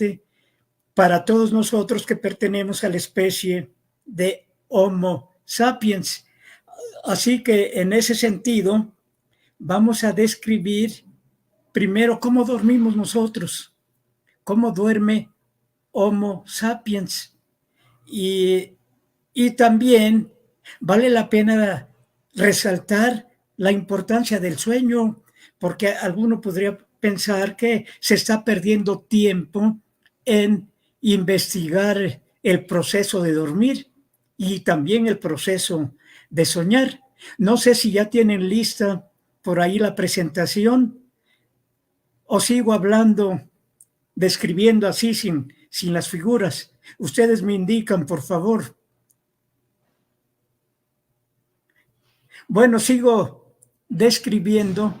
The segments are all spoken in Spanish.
importante para todos nosotros que pertenecemos a la especie de Homo sapiens. Así que en ese sentido vamos a describir primero cómo dormimos nosotros, cómo duerme Homo sapiens. Y también vale la pena resaltar la importancia del sueño, porque alguno podría pensar que se está perdiendo tiempo en investigar el proceso de dormir y también el proceso de soñar. No sé si ya tienen lista por ahí la presentación o sigo hablando, describiendo así sin las figuras. Ustedes me indican, por favor. Bueno, sigo describiendo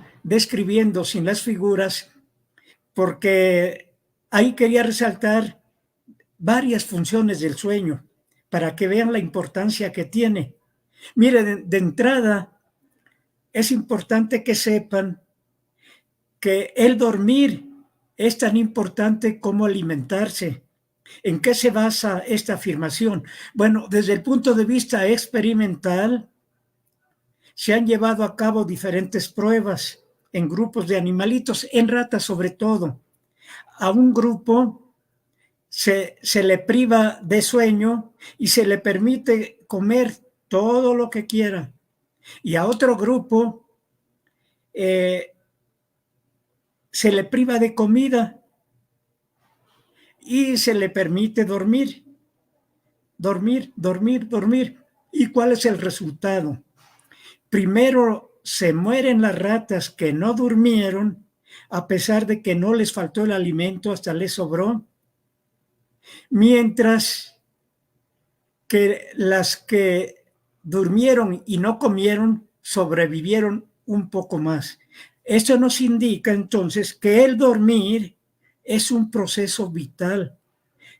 sin las figuras, porque ahí quería resaltar varias funciones del sueño, para que vean la importancia que tiene. Mire, de entrada, es importante que sepan que el dormir es tan importante como alimentarse. ¿En qué se basa esta afirmación? Bueno, desde el punto de vista experimental, se han llevado a cabo diferentes pruebas en grupos de animalitos, en ratas sobre todo. A un grupo se le priva de sueño y se le permite comer todo lo que quiera. Y a otro grupo se le priva de comida y se le permite dormir. ¿Y cuál es el resultado? Primero se mueren las ratas que no durmieron, a pesar de que no les faltó el alimento, hasta les sobró, mientras que las que durmieron y no comieron sobrevivieron un poco más. Esto nos indica entonces que el dormir es un proceso vital,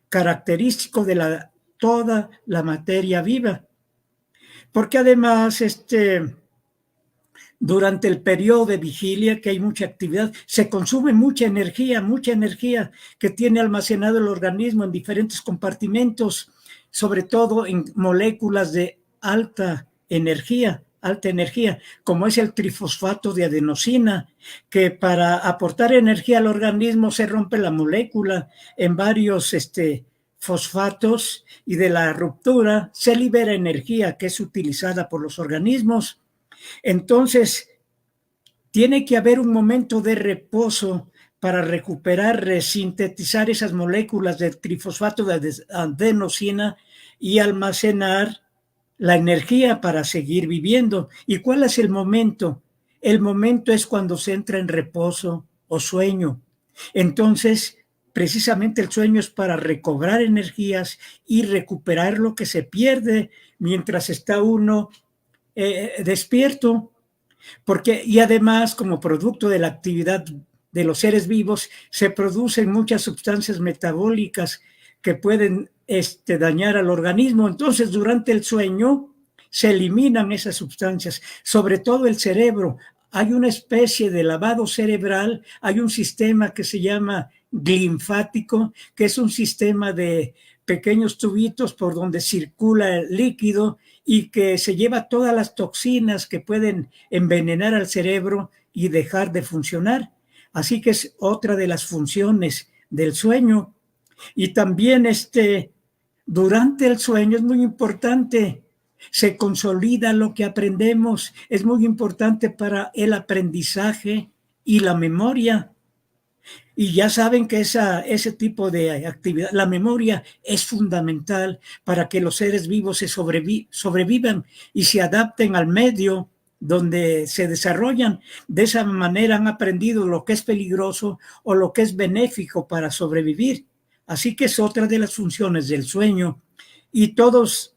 característico de toda la materia viva, porque además durante el periodo de vigilia, que hay mucha actividad, se consume mucha energía que tiene almacenado el organismo en diferentes compartimentos, sobre todo en moléculas de alta energía, como es el trifosfato de adenosina, que para aportar energía al organismo se rompe la molécula en varios fosfatos, y de la ruptura se libera energía que es utilizada por los organismos. Entonces, tiene que haber un momento de reposo para recuperar, resintetizar esas moléculas del trifosfato de adenosina y almacenar la energía para seguir viviendo. ¿Y cuál es el momento? El momento es cuando se entra en reposo o sueño. Entonces, precisamente el sueño es para recobrar energías y recuperar lo que se pierde mientras está uno despierto. Y además, como producto de la actividad de los seres vivos, se producen muchas sustancias metabólicas que pueden dañar al organismo. Entonces, durante el sueño se eliminan esas sustancias, sobre todo el cerebro. Hay una especie de lavado cerebral, hay un sistema que se llama linfático, que es un sistema de pequeños tubitos por donde circula el líquido y que se lleva todas las toxinas que pueden envenenar al cerebro y dejar de funcionar. Así que es otra de las funciones del sueño. Y también durante el sueño es muy importante, se consolida lo que aprendemos, es muy importante para el aprendizaje y la memoria. Y ya saben que ese tipo de actividad, la memoria, es fundamental para que los seres vivos sobrevivan y se adapten al medio donde se desarrollan. De esa manera han aprendido lo que es peligroso o lo que es benéfico para sobrevivir. Así que es otra de las funciones del sueño. Y todas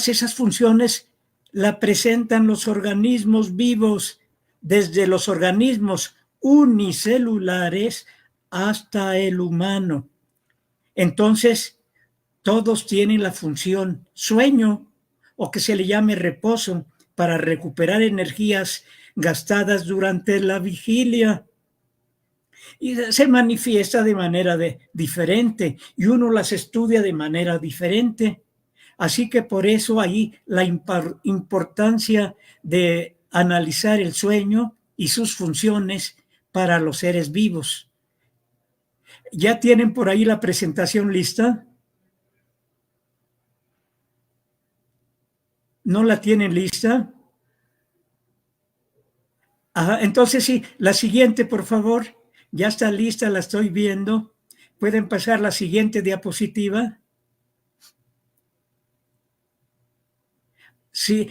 esas funciones la presentan los organismos vivos, desde los organismos unicelulares hasta el humano. Entonces, todos tienen la función sueño, o que se le llame reposo, para recuperar energías gastadas durante la vigilia. y se manifiesta de manera diferente y uno las estudia de manera diferente. Así que por eso ahí la importancia de analizar el sueño y sus funciones para los seres vivos. ¿Ya tienen por ahí la presentación lista? ¿No la tienen lista? Ajá, entonces sí, la siguiente, por favor. Ya está lista, la estoy viendo. ¿Pueden pasar la siguiente diapositiva? Sí,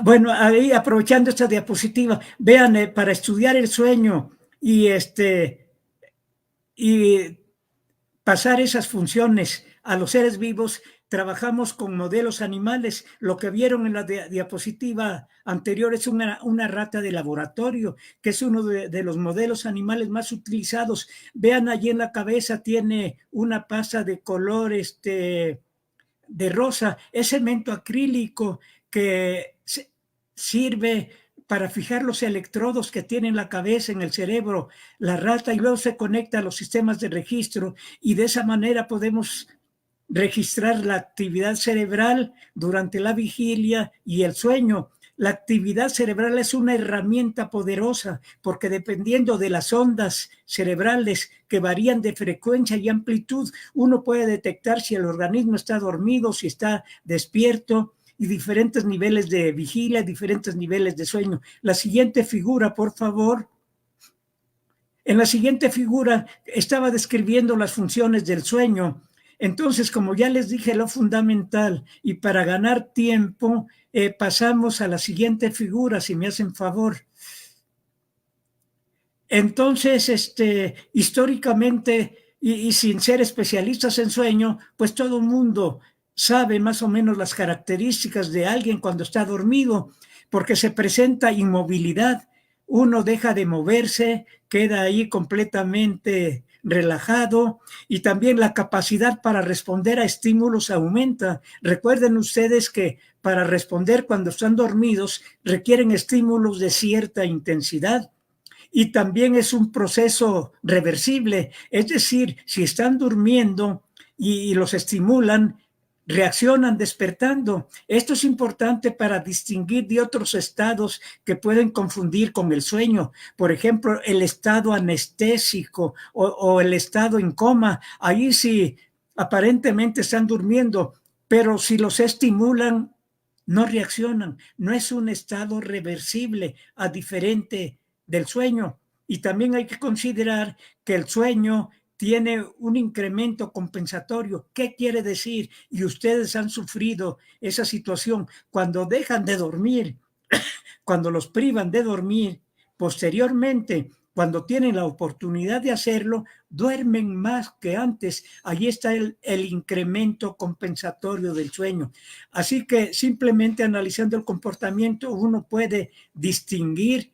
bueno, ahí aprovechando esta diapositiva, vean, para estudiar el sueño y y pasar esas funciones a los seres vivos, trabajamos con modelos animales. Lo que vieron en la diapositiva anterior es una rata de laboratorio, que es uno de los modelos animales más utilizados. Vean, allí en la cabeza tiene una pasa de color de rosa, es cemento acrílico que sirve para fijar los electrodos que tiene en la cabeza, en el cerebro, la rata, y luego se conecta a los sistemas de registro, y de esa manera podemos registrar la actividad cerebral durante la vigilia y el sueño. La actividad cerebral es una herramienta poderosa porque dependiendo de las ondas cerebrales que varían de frecuencia y amplitud, uno puede detectar si el organismo está dormido, si está despierto, y diferentes niveles de vigilia, diferentes niveles de sueño. La siguiente figura, por favor. En la siguiente figura estaba describiendo las funciones del sueño. Entonces, como ya les dije, lo fundamental, y para ganar tiempo, pasamos a la siguiente figura, si me hacen favor. Entonces, históricamente, y sin ser especialistas en sueño, pues todo el mundo sabe más o menos las características de alguien cuando está dormido, porque se presenta inmovilidad, uno deja de moverse, queda ahí completamente relajado, y también la capacidad para responder a estímulos aumenta. Recuerden ustedes que para responder cuando están dormidos requieren estímulos de cierta intensidad. Y también es un proceso reversible, es decir, si están durmiendo y los estimulan, reaccionan despertando. Esto es importante para distinguir de otros estados que pueden confundir con el sueño. Por ejemplo, el estado anestésico o el estado en coma. Ahí sí, aparentemente están durmiendo, pero si los estimulan, no reaccionan. No es un estado reversible, a diferente del sueño. Y también hay que considerar que el sueño tiene un incremento compensatorio. ¿Qué quiere decir? Y ustedes han sufrido esa situación. Cuando dejan de dormir, cuando los privan de dormir, posteriormente, cuando tienen la oportunidad de hacerlo, duermen más que antes. Allí está el incremento compensatorio del sueño. Así que simplemente analizando el comportamiento, uno puede distinguir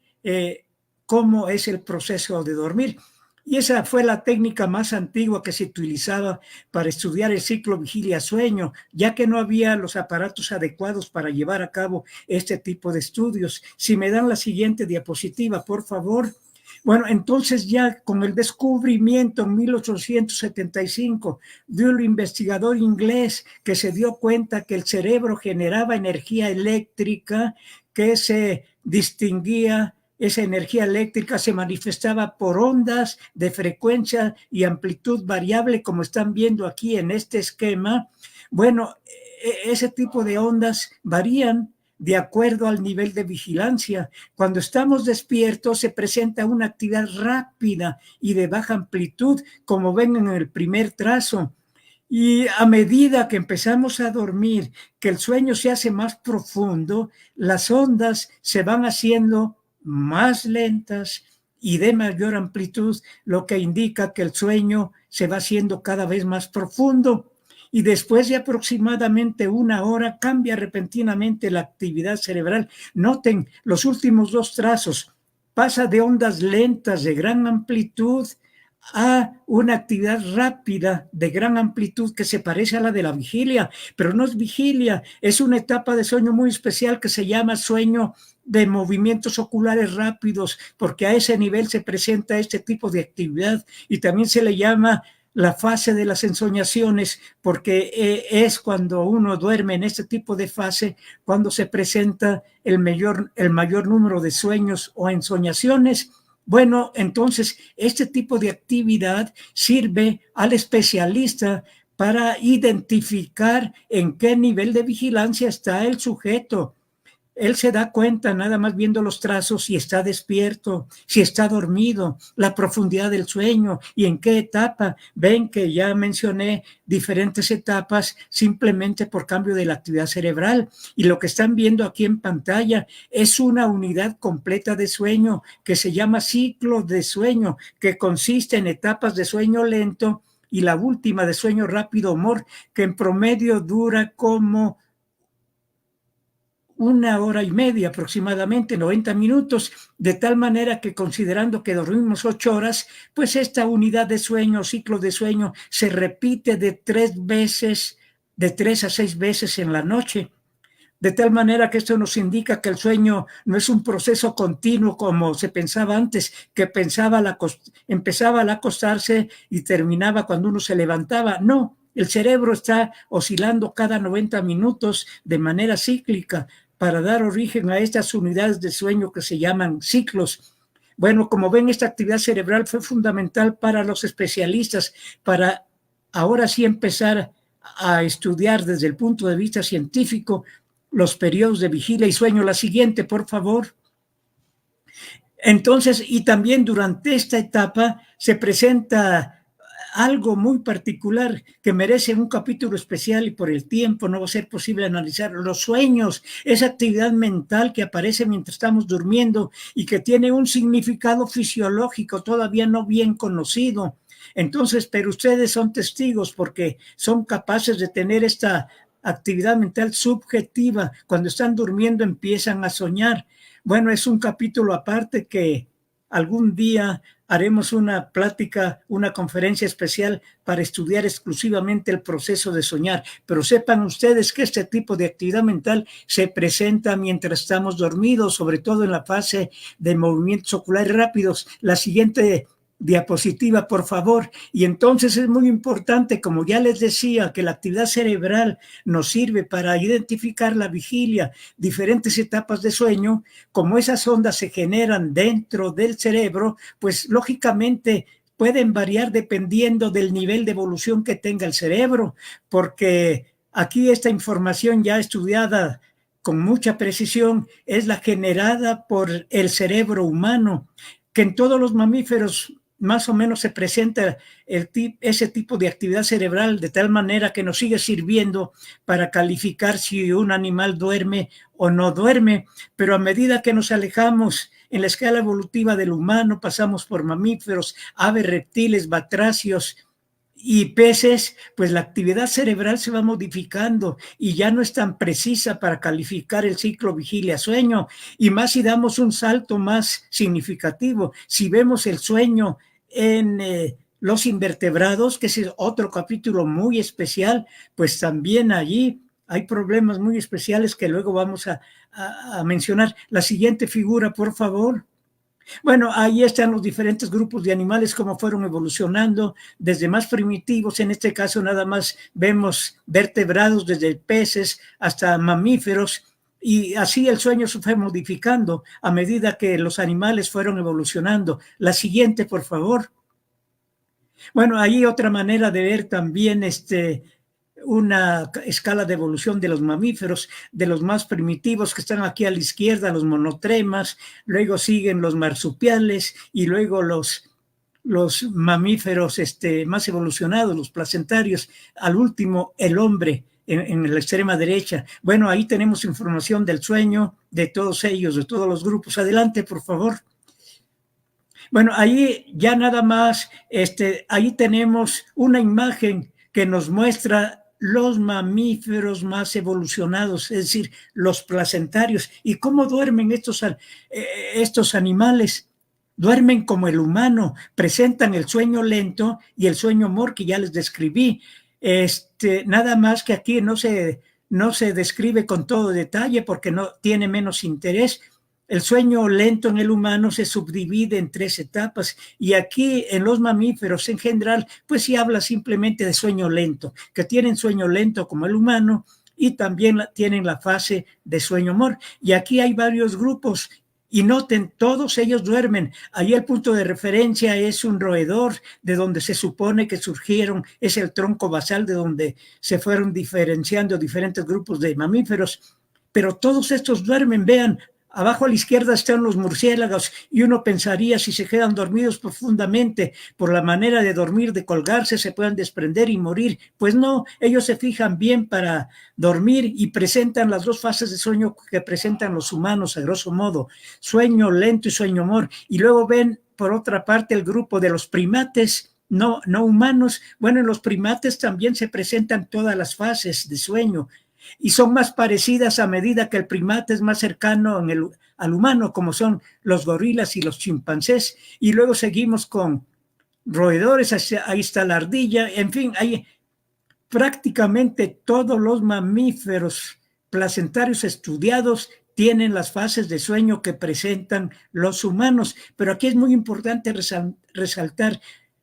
cómo es el proceso de dormir. Y esa fue la técnica más antigua que se utilizaba para estudiar el ciclo vigilia-sueño, ya que no había los aparatos adecuados para llevar a cabo este tipo de estudios. Si me dan la siguiente diapositiva, por favor. Bueno, entonces ya con el descubrimiento en 1875 de un investigador inglés que se dio cuenta que el cerebro generaba energía eléctrica que se distinguía, esa energía eléctrica se manifestaba por ondas de frecuencia y amplitud variable, como están viendo aquí en este esquema. Bueno, ese tipo de ondas varían de acuerdo al nivel de vigilancia. Cuando estamos despiertos se presenta una actividad rápida y de baja amplitud, como ven en el primer trazo. Y a medida que empezamos a dormir, que el sueño se hace más profundo, las ondas se van haciendo más lentas y de mayor amplitud, lo que indica que el sueño se va haciendo cada vez más profundo. Y después de aproximadamente una hora cambia repentinamente la actividad cerebral. Noten los últimos dos trazos. Pasa de ondas lentas de gran amplitud a una actividad rápida de gran amplitud que se parece a la de la vigilia, pero no es vigilia, es una etapa de sueño muy especial que se llama sueño de movimientos oculares rápidos, porque a ese nivel se presenta este tipo de actividad, y también se le llama la fase de las ensoñaciones, porque es cuando uno duerme en este tipo de fase, cuando se presenta el mayor número de sueños o ensoñaciones. Bueno, entonces este tipo de actividad sirve al especialista para identificar en qué nivel de vigilancia está el sujeto. Él se da cuenta nada más viendo los trazos si está despierto, si está dormido, la profundidad del sueño y en qué etapa. Ven que ya mencioné diferentes etapas simplemente por cambio de la actividad cerebral. Y lo que están viendo aquí en pantalla es una unidad completa de sueño que se llama ciclo de sueño, que consiste en etapas de sueño lento y la última de sueño rápido, MOR, que en promedio dura como 1 hora y media aproximadamente, 90 minutos, de tal manera que considerando que dormimos 8 horas, pues esta unidad de sueño, ciclo de sueño, se repite de 3 a 6 veces en la noche. De tal manera que esto nos indica que el sueño no es un proceso continuo como se pensaba antes, que empezaba al acostarse y terminaba cuando uno se levantaba. No, el cerebro está oscilando cada 90 minutos de manera cíclica para dar origen a estas unidades de sueño que se llaman ciclos. Bueno, como ven, esta actividad cerebral fue fundamental para los especialistas, para ahora sí empezar a estudiar desde el punto de vista científico los periodos de vigilia y sueño. La siguiente, por favor. Entonces, y también durante esta etapa se presenta algo muy particular que merece un capítulo especial y por el tiempo no va a ser posible analizar. Los sueños, esa actividad mental que aparece mientras estamos durmiendo y que tiene un significado fisiológico todavía no bien conocido. Entonces, pero ustedes son testigos porque son capaces de tener esta actividad mental subjetiva. Cuando están durmiendo empiezan a soñar. Bueno, es un capítulo aparte que algún día haremos una plática, una conferencia especial para estudiar exclusivamente el proceso de soñar. Pero sepan ustedes que este tipo de actividad mental se presenta mientras estamos dormidos, sobre todo en la fase de movimientos oculares rápidos. La siguiente diapositiva, por favor. Y entonces es muy importante, como ya les decía, que la actividad cerebral nos sirve para identificar la vigilia, diferentes etapas de sueño. Como esas ondas se generan dentro del cerebro, pues lógicamente pueden variar dependiendo del nivel de evolución que tenga el cerebro, porque aquí esta información ya estudiada con mucha precisión es la generada por el cerebro humano, que en todos los mamíferos más o menos se presenta ese tipo de actividad cerebral de tal manera que nos sigue sirviendo para calificar si un animal duerme o no duerme, pero a medida que nos alejamos en la escala evolutiva del humano, pasamos por mamíferos, aves, reptiles, batracios y peces, pues la actividad cerebral se va modificando y ya no es tan precisa para calificar el ciclo vigilia-sueño, y más si damos un salto más significativo. Si vemos el sueño en los invertebrados, que es otro capítulo muy especial, pues también allí hay problemas muy especiales que luego vamos a mencionar. La siguiente figura, por favor. Bueno, ahí están los diferentes grupos de animales, cómo fueron evolucionando, desde más primitivos, en este caso nada más vemos vertebrados, desde peces hasta mamíferos, y así el sueño se fue modificando a medida que los animales fueron evolucionando. La siguiente, por favor. Bueno, ahí otra manera de ver también una escala de evolución de los mamíferos, de los más primitivos que están aquí a la izquierda, los monotremas, luego siguen los marsupiales y luego los mamíferos más evolucionados, los placentarios, al último el hombre en la extrema derecha. Bueno, ahí tenemos información del sueño de todos ellos, de todos los grupos. Adelante, por favor. Bueno, ahí ya nada más, ahí tenemos una imagen que nos muestra los mamíferos más evolucionados, es decir, los placentarios, y cómo duermen estos animales. duermen como el humano, presentan el sueño lento y el sueño MOR que ya les describí. Nada más que aquí no se describe con todo detalle porque no tiene menos interés. El sueño lento en el humano se subdivide en 3 etapas y aquí en los mamíferos en general, pues sí habla simplemente de sueño lento, que tienen sueño lento como el humano y también tienen la fase de sueño MOR. Y aquí hay varios grupos y noten, todos ellos duermen. Ahí el punto de referencia es un roedor de donde se supone que surgieron, es el tronco basal de donde se fueron diferenciando diferentes grupos de mamíferos, pero todos estos duermen. Vean, abajo a la izquierda están los murciélagos y uno pensaría si se quedan dormidos profundamente por la manera de dormir, de colgarse, se puedan desprender y morir. Pues no, ellos se fijan bien para dormir y presentan las 2 fases de sueño que presentan los humanos a grosso modo, sueño lento y sueño MOR. Y luego ven por otra parte el grupo de los primates no humanos. Bueno, en los primates también se presentan todas las fases de sueño y son más parecidas a medida que el primate es más cercano al humano, como son los gorilas y los chimpancés. Y luego seguimos con roedores, ahí está la ardilla, en fin, hay prácticamente todos los mamíferos placentarios estudiados tienen las fases de sueño que presentan los humanos, pero aquí es muy importante resaltar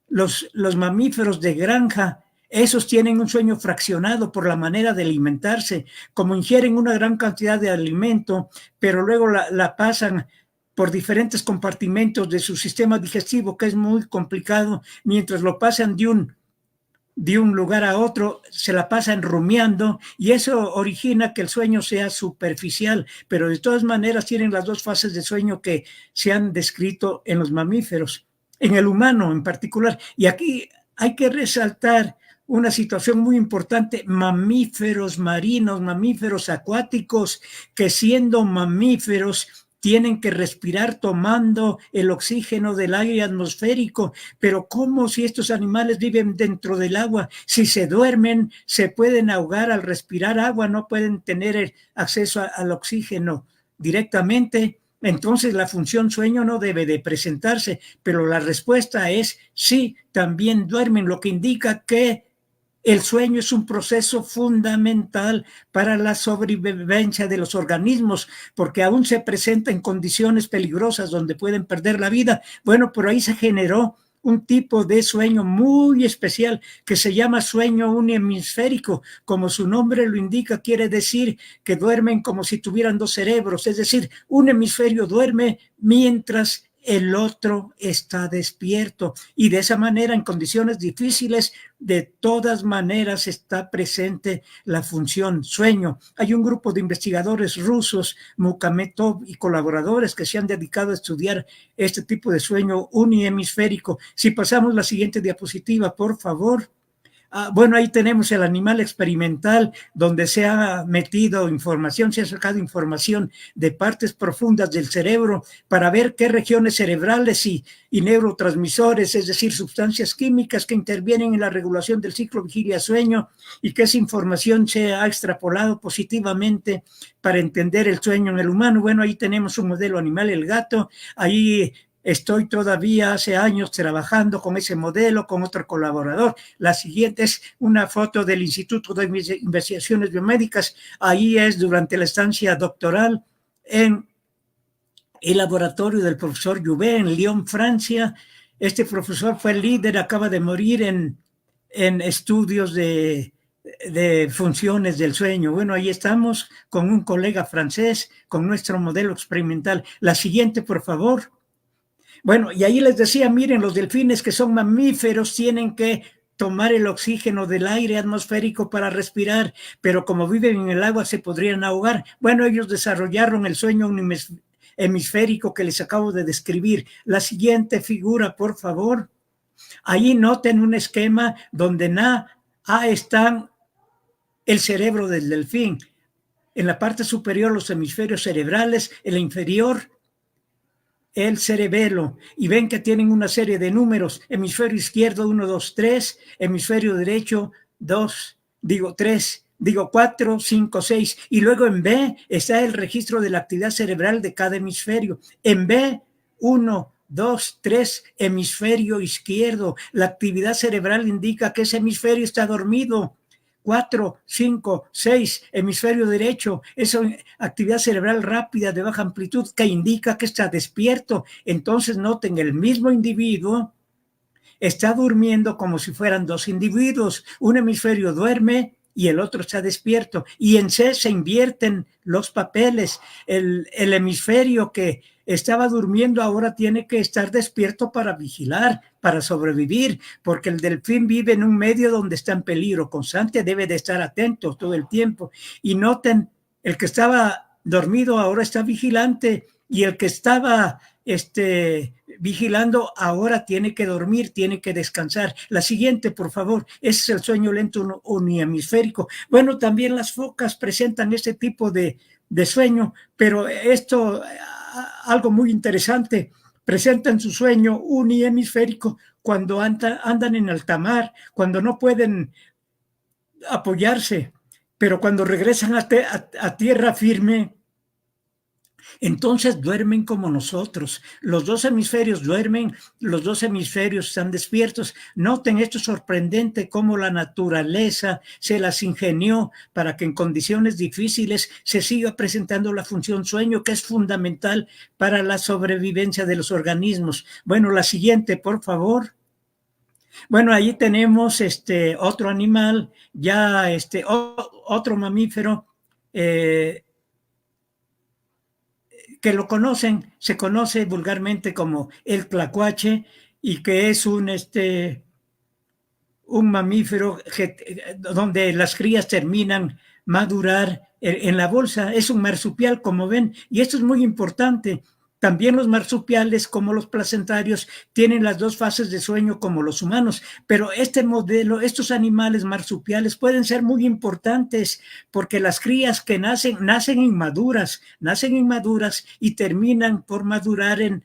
los mamíferos de granja. Esos tienen un sueño fraccionado por la manera de alimentarse, como ingieren una gran cantidad de alimento, pero luego la pasan por diferentes compartimentos de su sistema digestivo, que es muy complicado, mientras lo pasan de un lugar a otro, se la pasan rumiando y eso origina que el sueño sea superficial, pero de todas maneras tienen las 2 fases de sueño que se han descrito en los mamíferos, en el humano en particular. Y aquí hay que resaltar una situación muy importante: mamíferos marinos, mamíferos acuáticos, que siendo mamíferos tienen que respirar tomando el oxígeno del aire atmosférico. Pero ¿cómo si estos animales viven dentro del agua? Si se duermen, se pueden ahogar al respirar agua, no pueden tener acceso al oxígeno directamente. Entonces la función sueño no debe de presentarse, pero la respuesta es sí, también duermen, lo que indica que el sueño es un proceso fundamental para la sobrevivencia de los organismos, porque aún se presenta en condiciones peligrosas donde pueden perder la vida. Bueno, por ahí se generó un tipo de sueño muy especial que se llama sueño unihemisférico. Como su nombre lo indica, quiere decir que duermen como si tuvieran 2 cerebros, es decir, un hemisferio duerme mientras el otro está despierto, y de esa manera, en condiciones difíciles, de todas maneras está presente la función sueño. Hay un grupo de investigadores rusos, Mukametov y colaboradores, que se han dedicado a estudiar este tipo de sueño unihemisférico. Si pasamos la siguiente diapositiva, por favor. Bueno, ahí tenemos el animal experimental donde se ha metido información, se ha sacado información de partes profundas del cerebro para ver qué regiones cerebrales y neurotransmisores, es decir, sustancias químicas que intervienen en la regulación del ciclo vigilia-sueño, y que esa información se ha extrapolado positivamente para entender el sueño en el humano. Bueno, ahí tenemos un modelo animal, el gato. Ahí estoy todavía hace años trabajando con ese modelo, con otro colaborador. La siguiente es una foto del Instituto de Investigaciones Biomédicas. Ahí es durante la estancia doctoral en el laboratorio del profesor Jouvet en Lyon, Francia. Este profesor fue el líder, acaba de morir en estudios de funciones del sueño. Bueno, ahí estamos con un colega francés, con nuestro modelo experimental. La siguiente, por favor. Bueno, y ahí les decía, miren, los delfines, que son mamíferos, tienen que tomar el oxígeno del aire atmosférico para respirar, pero como viven en el agua se podrían ahogar. Bueno, ellos desarrollaron el sueño hemisférico que les acabo de describir. La siguiente figura, por favor. Ahí noten un esquema donde está el cerebro del delfín. En la parte superior los hemisferios cerebrales, en la inferior el cerebelo, y ven que tienen una serie de números: hemisferio izquierdo 1, 2, 3, hemisferio derecho 3, 4, 5, 6, y luego en B está el registro de la actividad cerebral de cada hemisferio. En B1 2, 3, hemisferio izquierdo. La actividad cerebral indica que ese hemisferio está dormido. 4, 5, 6, hemisferio derecho. Eso, actividad cerebral rápida de baja amplitud que indica que está despierto. Entonces noten, el mismo individuo está durmiendo como si fueran dos individuos. Un hemisferio duerme y el otro está despierto. Y en C se invierten los papeles. El hemisferio que estaba durmiendo ahora tiene que estar despierto para vigilar, para sobrevivir, porque el delfín vive en un medio donde está en peligro constante, debe de estar atento todo el tiempo. Y noten, el que estaba dormido ahora está vigilante y el que estaba vigilando ahora tiene que dormir, tiene que descansar. La siguiente, por favor, ese es el sueño lento unihemisférico. Bueno, también las focas presentan este tipo de sueño, pero esto, algo muy interesante, presentan su sueño unihemisférico cuando andan en alta mar, cuando no pueden apoyarse, pero cuando regresan a tierra firme, entonces duermen como nosotros. Los dos hemisferios duermen, los dos hemisferios están despiertos. Noten, esto es sorprendente, cómo la naturaleza se las ingenió para que en condiciones difíciles se siga presentando la función sueño, que es fundamental para la sobrevivencia de los organismos. Bueno, la siguiente, por favor. Bueno, ahí tenemos otro animal, ya otro mamífero, que lo conocen, se conoce vulgarmente como el tlacuache, y que es un mamífero donde las crías terminan madurar en la bolsa. Es un marsupial, como ven, y esto es muy importante. También los marsupiales, como los placentarios, tienen las dos fases de sueño como los humanos, pero este modelo, estos animales marsupiales pueden ser muy importantes porque las crías que nacen inmaduras y terminan por madurar en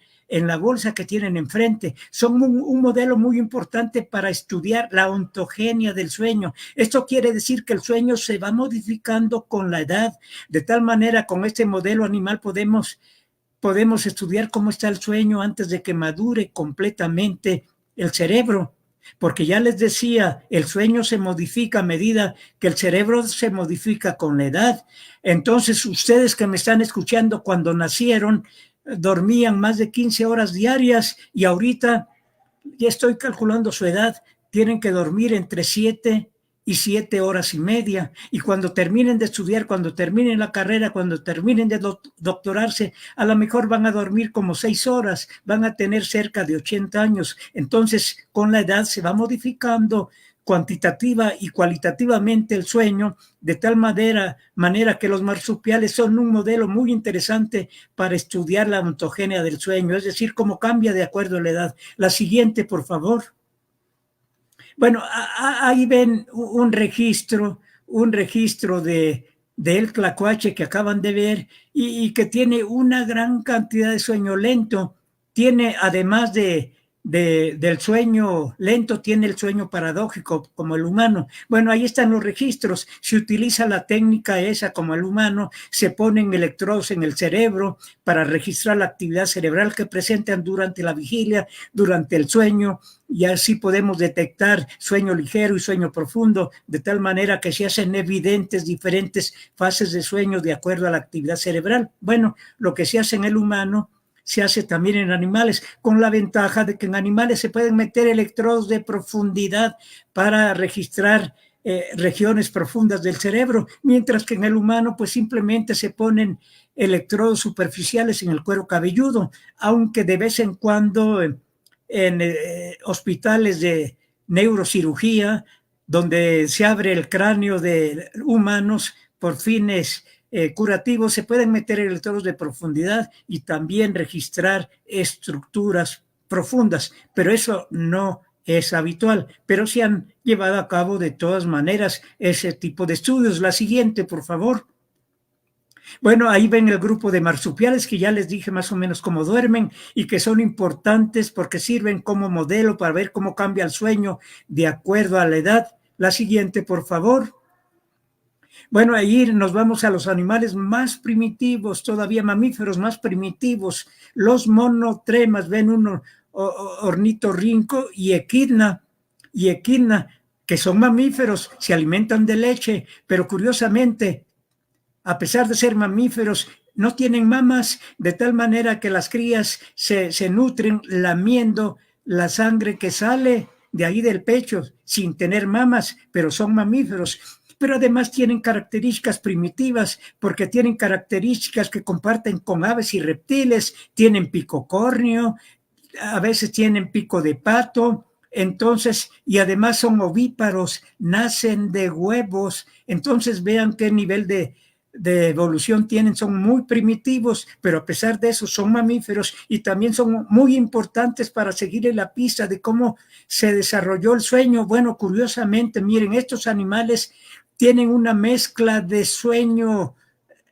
la bolsa que tienen enfrente. Son un modelo muy importante para estudiar la ontogenia del sueño. Esto quiere decir que el sueño se va modificando con la edad. De tal manera, con este modelo animal podemos estudiar cómo está el sueño antes de que madure completamente el cerebro. Porque ya les decía, el sueño se modifica a medida que el cerebro se modifica con la edad. Entonces, ustedes que me están escuchando, cuando nacieron, dormían más de 15 horas diarias y ahorita, ya estoy calculando su edad, tienen que dormir entre 7 y 7 horas y media. Y cuando terminen de estudiar, cuando terminen la carrera, cuando terminen de doctorarse, a lo mejor van a dormir como 6 horas, van a tener cerca de 80 años. Entonces, con la edad se va modificando cuantitativa y cualitativamente el sueño, de tal manera que los marsupiales son un modelo muy interesante para estudiar la ontogenia del sueño, es decir, cómo cambia de acuerdo a la edad. La siguiente, por favor. Bueno, ahí ven un registro del tlacuache que acaban de ver y que tiene una gran cantidad de sueño lento. Tiene, además del sueño lento, tiene el sueño paradójico como el humano. Bueno, ahí están los registros. Se utiliza la técnica esa como el humano, se ponen electrodos en el cerebro para registrar la actividad cerebral que presentan durante la vigilia, durante el sueño, y así podemos detectar sueño ligero y sueño profundo, de tal manera que se hacen evidentes diferentes fases de sueño de acuerdo a la actividad cerebral. Bueno, lo que se hace en el humano se hace también en animales, con la ventaja de que en animales se pueden meter electrodos de profundidad para registrar regiones profundas del cerebro, mientras que en el humano pues simplemente se ponen electrodos superficiales en el cuero cabelludo, aunque de vez en cuando en hospitales de neurocirugía, donde se abre el cráneo de humanos por fines curativos, se pueden meter electrodos de profundidad y también registrar estructuras profundas, pero eso no es habitual, pero se han llevado a cabo de todas maneras ese tipo de estudios. La siguiente, por favor. Bueno, ahí ven el grupo de marsupiales que ya les dije más o menos cómo duermen y que son importantes porque sirven como modelo para ver cómo cambia el sueño de acuerdo a la edad. La siguiente, por favor. Bueno, ahí nos vamos a los animales más primitivos, todavía mamíferos más primitivos, los monotremas, ven uno, ornitorrinco y equidna, que son mamíferos, se alimentan de leche, pero curiosamente, a pesar de ser mamíferos, no tienen mamas, de tal manera que las crías se nutren lamiendo la sangre que sale de ahí del pecho, sin tener mamas, pero son mamíferos. Pero además tienen características primitivas, porque tienen características que comparten con aves y reptiles, tienen pico córneo, a veces tienen pico de pato, entonces, y además son ovíparos, nacen de huevos, entonces vean qué nivel de evolución tienen, son muy primitivos, pero a pesar de eso son mamíferos y también son muy importantes para seguirle la pista de cómo se desarrolló el sueño. Bueno, curiosamente, miren, estos animales tienen una mezcla de sueño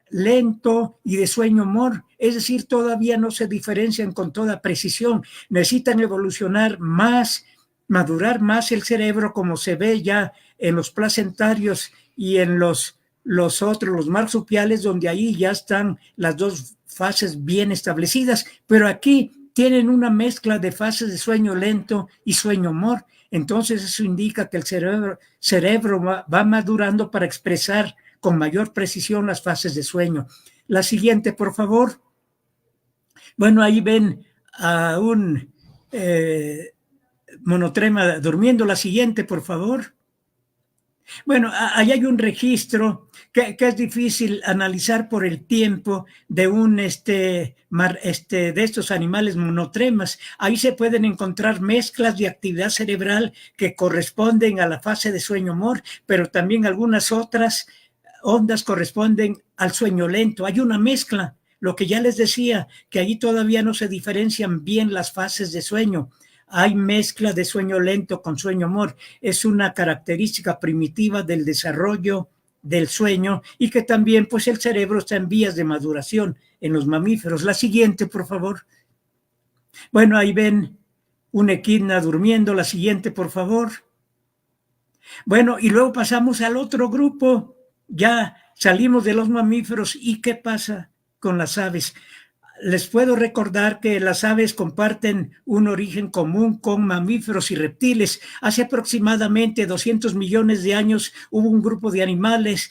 lento y de sueño mor, es decir, todavía no se diferencian con toda precisión, necesitan evolucionar más, madurar más el cerebro, como se ve ya en los placentarios y en los otros, los marsupiales, donde ahí ya están las dos fases bien establecidas, pero aquí tienen una mezcla de fases de sueño lento y sueño mor. Entonces eso indica que el cerebro va madurando para expresar con mayor precisión las fases de sueño. La siguiente, por favor. Bueno, ahí ven a un monotrema durmiendo. La siguiente, por favor. Bueno, ahí hay un registro que es difícil analizar por el tiempo de de estos animales monotremas. Ahí se pueden encontrar mezclas de actividad cerebral que corresponden a la fase de sueño mor, pero también algunas otras ondas corresponden al sueño lento. Hay una mezcla, lo que ya les decía, que ahí todavía no se diferencian bien las fases de sueño. Hay mezcla de sueño lento con sueño mor. Es una característica primitiva del desarrollo del sueño y que también pues el cerebro está en vías de maduración en los mamíferos. La siguiente, por favor. Bueno, ahí ven una equidna durmiendo. La siguiente, por favor. Bueno, y luego pasamos al otro grupo. Ya salimos de los mamíferos. ¿Y qué pasa con las aves? Les puedo recordar que las aves comparten un origen común con mamíferos y reptiles. Hace aproximadamente 200 millones de años hubo un grupo de animales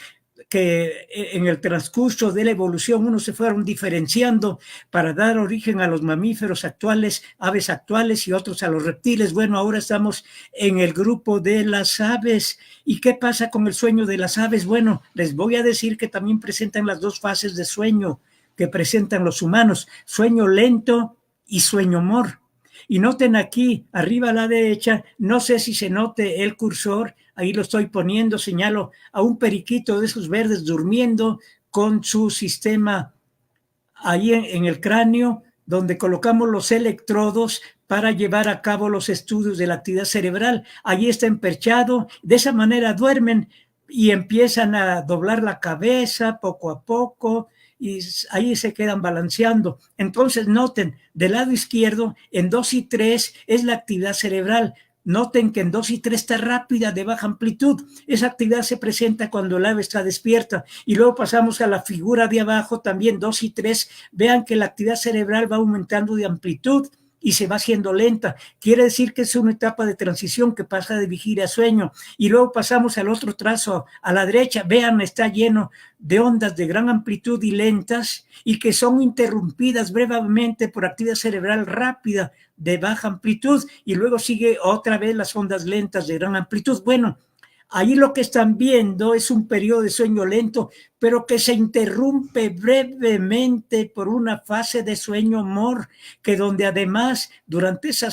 que en el transcurso de la evolución unos se fueron diferenciando para dar origen a los mamíferos actuales, aves actuales y otros a los reptiles. Bueno, ahora estamos en el grupo de las aves. ¿Y qué pasa con el sueño de las aves? Bueno, les voy a decir que también presentan las dos fases de sueño que presentan los humanos, sueño lento y sueño mor. Y noten aquí, arriba a la derecha, no sé si se note el cursor, ahí lo estoy poniendo, señalo a un periquito de esos verdes durmiendo con su sistema ahí en el cráneo, donde colocamos los electrodos para llevar a cabo los estudios de la actividad cerebral. Allí está emperchado, de esa manera duermen y empiezan a doblar la cabeza poco a poco, y ahí se quedan balanceando. Entonces noten, del lado izquierdo, en 2 y 3 es la actividad cerebral. Noten que en 2 y 3 está rápida, de baja amplitud. Esa actividad se presenta cuando el ave está despierta. Y luego pasamos a la figura de abajo, también 2 y 3. Vean que la actividad cerebral va aumentando de amplitud y se va haciendo lenta. Quiere decir que es una etapa de transición que pasa de vigilia a sueño. Y luego pasamos al otro trazo a la derecha. Vean, está lleno de ondas de gran amplitud y lentas y que son interrumpidas brevemente por actividad cerebral rápida de baja amplitud y luego sigue otra vez las ondas lentas de gran amplitud. Bueno, ahí lo que están viendo es un periodo de sueño lento, pero que se interrumpe brevemente por una fase de sueño mor, que donde además durante esa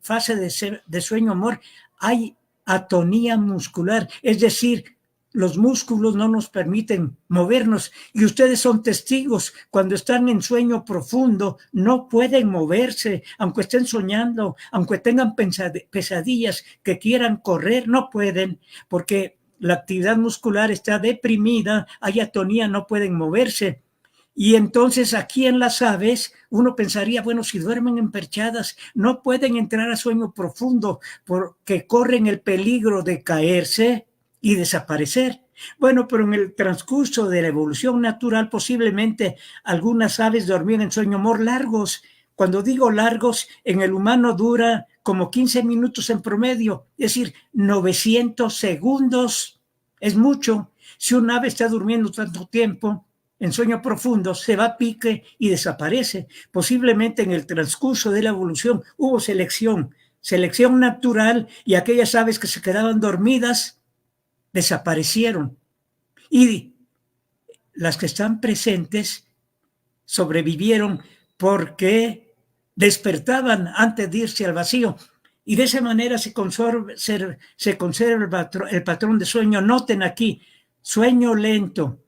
fase de sueño mor hay atonía muscular, es decir, los músculos no nos permiten movernos y ustedes son testigos, cuando están en sueño profundo no pueden moverse, aunque estén soñando, aunque tengan pesadillas que quieran correr, no pueden porque la actividad muscular está deprimida, hay atonía, no pueden moverse. Y entonces aquí en las aves uno pensaría, bueno, si duermen emperchadas no pueden entrar a sueño profundo porque corren el peligro de caerse y desaparecer. Bueno, pero en el transcurso de la evolución natural, posiblemente algunas aves dormían en sueño mor largos. Cuando digo largos, en el humano dura como 15 minutos en promedio, es decir, 900 segundos. Es mucho. Si un ave está durmiendo tanto tiempo en sueño profundo, se va a pique y desaparece. Posiblemente en el transcurso de la evolución hubo selección natural, y aquellas aves que se quedaban dormidas desaparecieron. Y las que están presentes sobrevivieron porque despertaban antes de irse al vacío. Y de esa manera se conserva el patrón de sueño. Noten aquí, sueño lento.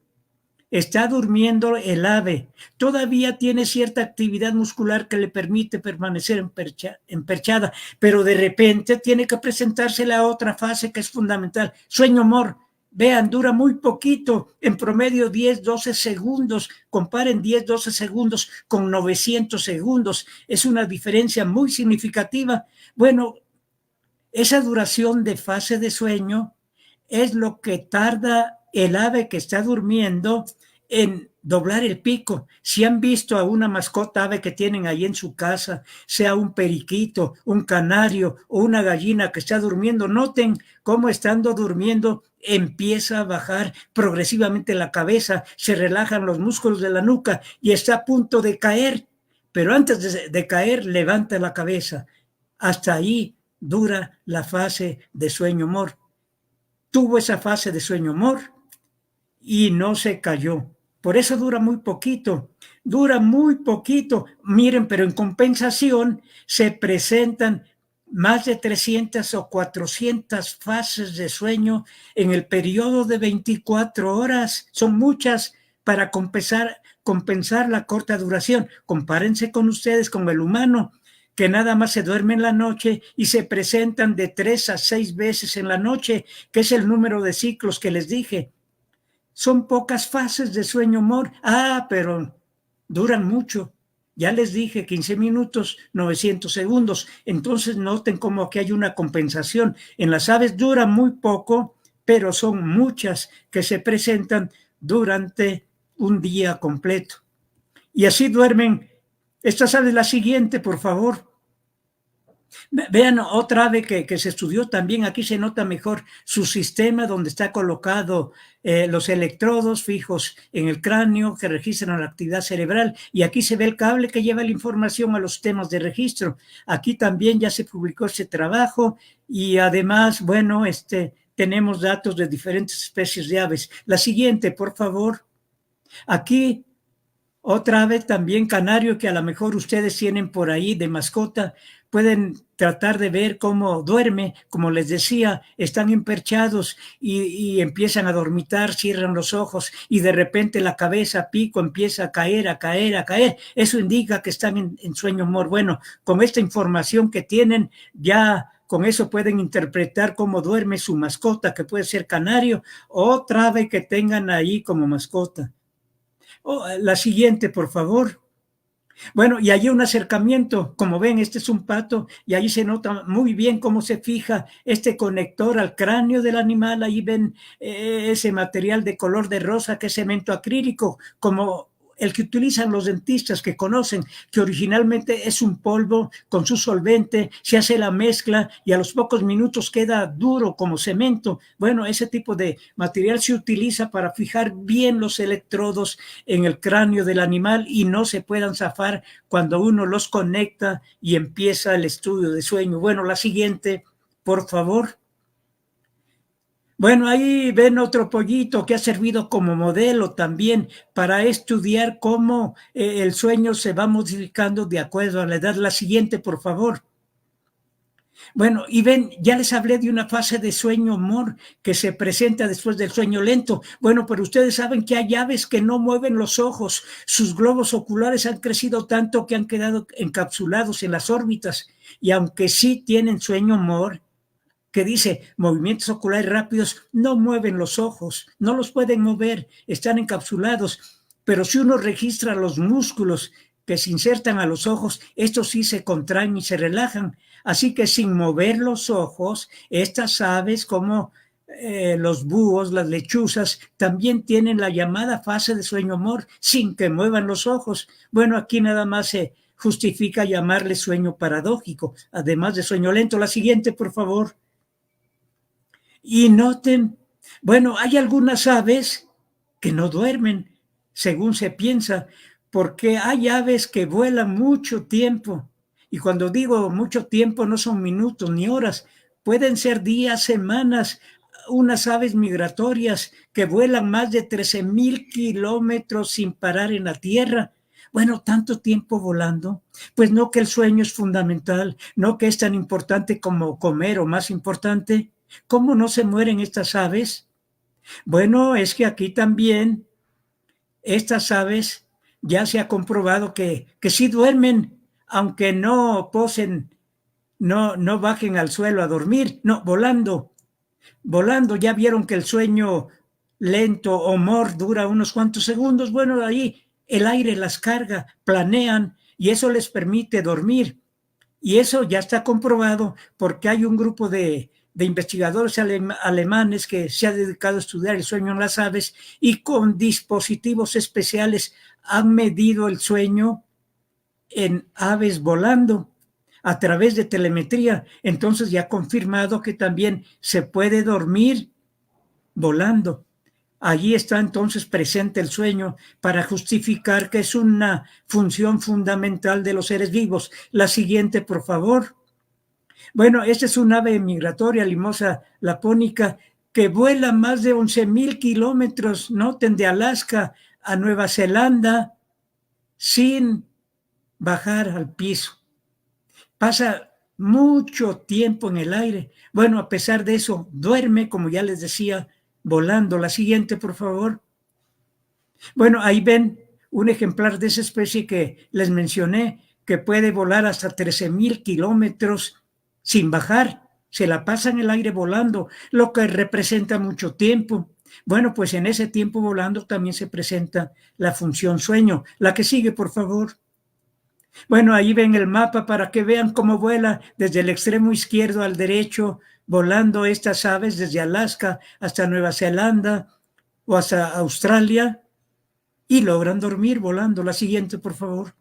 Está durmiendo el ave. Todavía tiene cierta actividad muscular que le permite permanecer emperchada, pero de repente tiene que presentarse la otra fase que es fundamental. Sueño mor. Vean, dura muy poquito, en promedio 10, 12 segundos. Comparen 10, 12 segundos con 900 segundos. Es una diferencia muy significativa. Bueno, esa duración de fase de sueño es lo que tarda el ave que está durmiendo en doblar el pico. Si han visto a una mascota ave que tienen ahí en su casa, sea un periquito, un canario o una gallina que está durmiendo, noten cómo estando durmiendo empieza a bajar progresivamente la cabeza, se relajan los músculos de la nuca y está a punto de caer, pero antes de caer levanta la cabeza. Hasta ahí dura la fase de sueño mor. Tuvo esa fase de sueño mor y no se cayó. Por eso dura muy poquito. Miren, pero en compensación se presentan más de 300 o 400 fases de sueño en el periodo de 24 horas. Son muchas para compensar la corta duración. Compárense con ustedes, con el humano, que nada más se duerme en la noche y se presentan de 3 a 6 veces en la noche, que es el número de ciclos que les dije. Son pocas fases de sueño mor. Pero duran mucho. Ya les dije, 15 minutos, 900 segundos. Entonces noten como que hay una compensación. En las aves dura muy poco, pero son muchas que se presentan durante un día completo. Y así duermen. Esta aves, la siguiente, por favor. Vean otra ave que se estudió también. Aquí se nota mejor su sistema, donde está colocado los electrodos fijos en el cráneo que registran la actividad cerebral, y aquí se ve el cable que lleva la información a los sistemas de registro. Aquí también ya se publicó ese trabajo, y además, bueno, tenemos datos de diferentes especies de aves. La siguiente, por favor. Aquí otra ave también, canario, que a lo mejor ustedes tienen por ahí de mascota. Pueden tratar de ver cómo duerme. Como les decía, están emperchados y empiezan a dormitar, cierran los ojos y de repente la cabeza, pico, empieza a caer, a caer, a caer. Eso indica que están en sueño mor. Bueno, con esta información que tienen, ya con eso pueden interpretar cómo duerme su mascota, que puede ser canario o otra ave que tengan ahí como mascota. La siguiente, por favor. Bueno, y allí un acercamiento. Como ven, este es un pato y ahí se nota muy bien cómo se fija este conector al cráneo del animal. Ahí ven ese material de color de rosa que es cemento acrílico, como el que utilizan los dentistas, que conocen, que originalmente es un polvo con su solvente, se hace la mezcla y a los pocos minutos queda duro como cemento. Bueno, ese tipo de material se utiliza para fijar bien los electrodos en el cráneo del animal y no se puedan zafar cuando uno los conecta y empieza el estudio de sueño. Bueno, la siguiente, por favor. Bueno, ahí ven otro pollito que ha servido como modelo también para estudiar cómo el sueño se va modificando de acuerdo a la edad. La siguiente, por favor. Bueno, y ven, ya les hablé de una fase de sueño mor que se presenta después del sueño lento. Bueno, pero ustedes saben que hay aves que no mueven los ojos. Sus globos oculares han crecido tanto que han quedado encapsulados en las órbitas. Y aunque sí tienen sueño mor, que dice movimientos oculares rápidos, no mueven los ojos, no los pueden mover, están encapsulados. Pero si uno registra los músculos que se insertan a los ojos, estos sí se contraen y se relajan. Así que sin mover los ojos, estas aves como los búhos, las lechuzas, también tienen la llamada fase de sueño-humor sin que muevan los ojos. Bueno, aquí nada más se justifica llamarle sueño paradójico, además de sueño lento. La siguiente, por favor. Y noten, bueno, hay algunas aves que no duermen, según se piensa, porque hay aves que vuelan mucho tiempo. Y cuando digo mucho tiempo, no son minutos ni horas, pueden ser días, semanas, unas aves migratorias que vuelan más de 13,000 kilómetros sin parar en la tierra. Bueno, tanto tiempo volando, pues no que el sueño es fundamental, no que es tan importante como comer o más importante. ¿Cómo no se mueren estas aves? Bueno, es que aquí también estas aves ya se ha comprobado que sí duermen, aunque no posen, no bajen al suelo a dormir, no, volando. Volando, ya vieron que el sueño lento o MOR dura unos cuantos segundos. Bueno, ahí el aire las carga, planean y eso les permite dormir. Y eso ya está comprobado porque hay un grupo de investigadores alemanes que se ha dedicado a estudiar el sueño en las aves y con dispositivos especiales han medido el sueño en aves volando a través de telemetría. Entonces ya ha confirmado que también se puede dormir volando. Allí está entonces presente el sueño para justificar que es una función fundamental de los seres vivos. La siguiente, por favor. Bueno, esta es un ave migratoria, Limosa lapónica, que vuela más de 11,000 kilómetros, noten, de Alaska a Nueva Zelanda sin bajar al piso. Pasa mucho tiempo en el aire. Bueno, a pesar de eso, duerme, como ya les decía, volando. La siguiente, por favor. Bueno, ahí ven un ejemplar de esa especie que les mencioné, que puede volar hasta 13,000 kilómetros sin bajar. Se la pasa en el aire volando, lo que representa mucho tiempo. Bueno, pues en ese tiempo volando también se presenta la función sueño. La que sigue, por favor. Bueno, ahí ven el mapa para que vean cómo vuela desde el extremo izquierdo al derecho, volando estas aves desde Alaska hasta Nueva Zelanda o hasta Australia y logran dormir volando. La siguiente, por favor.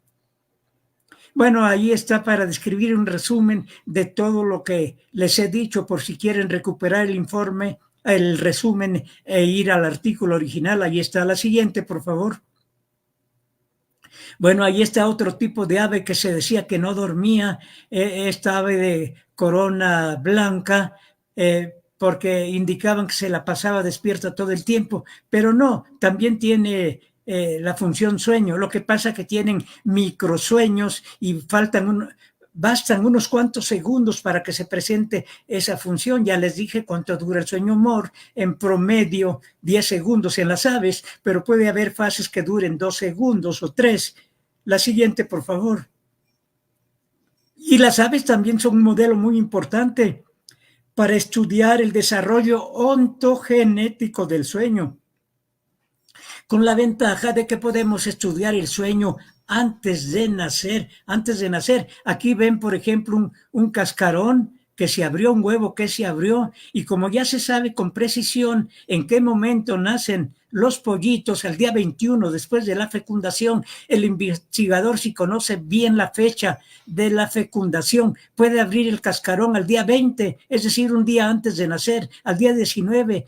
Bueno, ahí está para describir un resumen de todo lo que les he dicho, por si quieren recuperar el informe, el resumen e ir al artículo original. Ahí está. La siguiente, por favor. Bueno, ahí está otro tipo de ave que se decía que no dormía, esta ave de corona blanca, porque indicaban que se la pasaba despierta todo el tiempo, pero no, también tiene la función sueño. Lo que pasa es que tienen microsueños y bastan unos cuantos segundos para que se presente esa función. Ya les dije cuánto dura el sueño humor, en promedio 10 segundos en las aves, pero puede haber fases que duren 2 segundos o 3. La siguiente, por favor. Y las aves también son un modelo muy importante para estudiar el desarrollo ontogenético del sueño, con la ventaja de que podemos estudiar el sueño antes de nacer. Antes de nacer, aquí ven, por ejemplo, un cascarón que se abrió, un huevo que se abrió, y como ya se sabe con precisión en qué momento nacen los pollitos, al día 21 después de la fecundación, el investigador, si conoce bien la fecha de la fecundación, puede abrir el cascarón al día 20, es decir, un día antes de nacer, al día 19,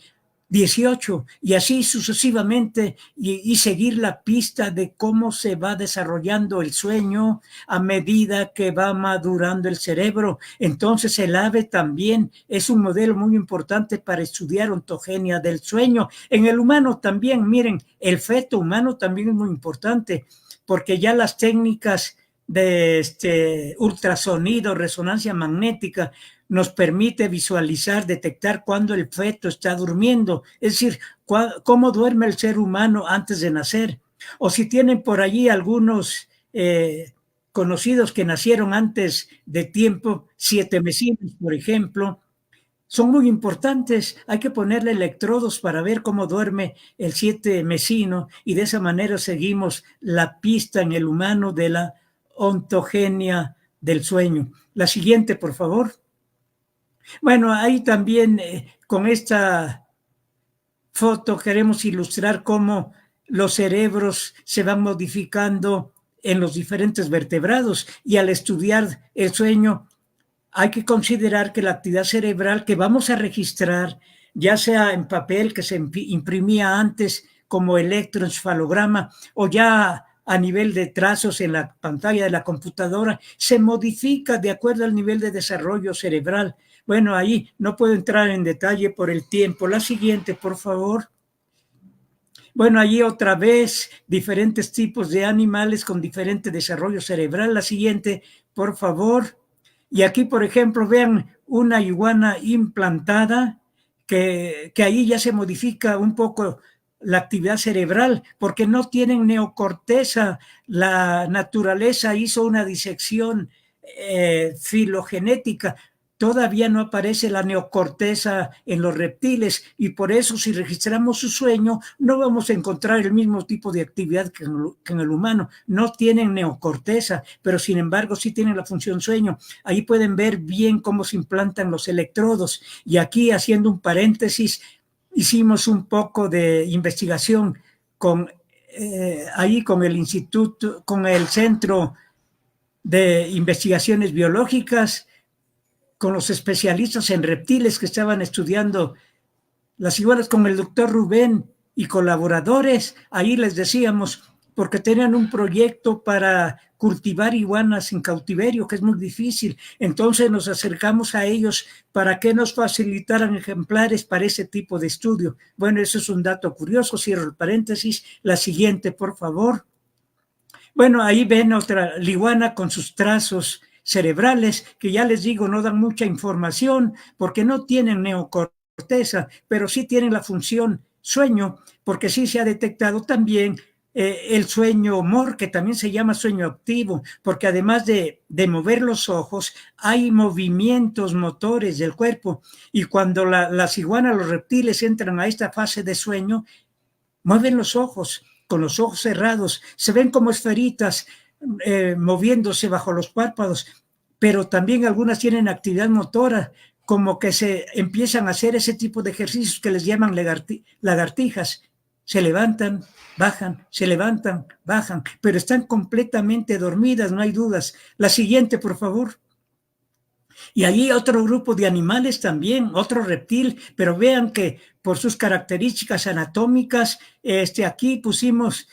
18 y así sucesivamente y seguir la pista de cómo se va desarrollando el sueño a medida que va madurando el cerebro. Entonces el ave también es un modelo muy importante para estudiar ontogenia del sueño. En el humano también, miren, el feto humano también es muy importante porque ya las técnicas de ultrasonido, resonancia magnética, nos permite visualizar, detectar cuándo el feto está durmiendo, es decir, cómo duerme el ser humano antes de nacer. O si tienen por allí algunos conocidos que nacieron antes de tiempo, 7 mesines, por ejemplo, son muy importantes. Hay que ponerle electrodos para ver cómo duerme el 7 mesino y de esa manera seguimos la pista en el humano de la ontogenia del sueño. La siguiente, por favor. Bueno, ahí también con esta foto queremos ilustrar cómo los cerebros se van modificando en los diferentes vertebrados y al estudiar el sueño hay que considerar que la actividad cerebral que vamos a registrar, ya sea en papel que se imprimía antes como electroencefalograma o ya a nivel de trazos en la pantalla de la computadora, se modifica de acuerdo al nivel de desarrollo cerebral. Bueno, ahí no puedo entrar en detalle por el tiempo. La siguiente, por favor. Bueno, allí otra vez diferentes tipos de animales con diferente desarrollo cerebral. La siguiente, por favor. Y aquí, por ejemplo, vean una iguana implantada que ahí ya se modifica un poco la actividad cerebral porque no tienen neocorteza. La naturaleza hizo una disección filogenética. Todavía no aparece la neocorteza en los reptiles y por eso si registramos su sueño no vamos a encontrar el mismo tipo de actividad que en el humano. No tienen neocorteza, pero sin embargo sí tienen la función sueño. Ahí pueden ver bien cómo se implantan los electrodos. Y aquí, haciendo un paréntesis, hicimos un poco de investigación con ahí con el instituto, con el Centro de Investigaciones Biológicas, con los especialistas en reptiles que estaban estudiando las iguanas, con el doctor Rubén y colaboradores. Ahí les decíamos, porque tenían un proyecto para cultivar iguanas en cautiverio, que es muy difícil. Entonces nos acercamos a ellos para que nos facilitaran ejemplares para ese tipo de estudio. Bueno, eso es un dato curioso, cierro el paréntesis. La siguiente, por favor. Bueno, ahí ven otra iguana con sus trazos cerebrales, que ya les digo, no dan mucha información porque no tienen neocorteza, pero sí tienen la función sueño, porque sí se ha detectado también el sueño MOR, que también se llama sueño activo, porque además de mover los ojos, hay movimientos motores del cuerpo, y cuando las iguanas, los reptiles entran a esta fase de sueño, mueven los ojos, con los ojos cerrados, se ven como esferitas moviéndose bajo los párpados, pero también algunas tienen actividad motora, como que se empiezan a hacer ese tipo de ejercicios que les llaman lagartijas. Se levantan, bajan, se levantan, bajan, pero están completamente dormidas, no hay dudas. La siguiente, por favor. Y allí otro grupo de animales también, otro reptil, pero vean que por sus características anatómicas, aquí pusimos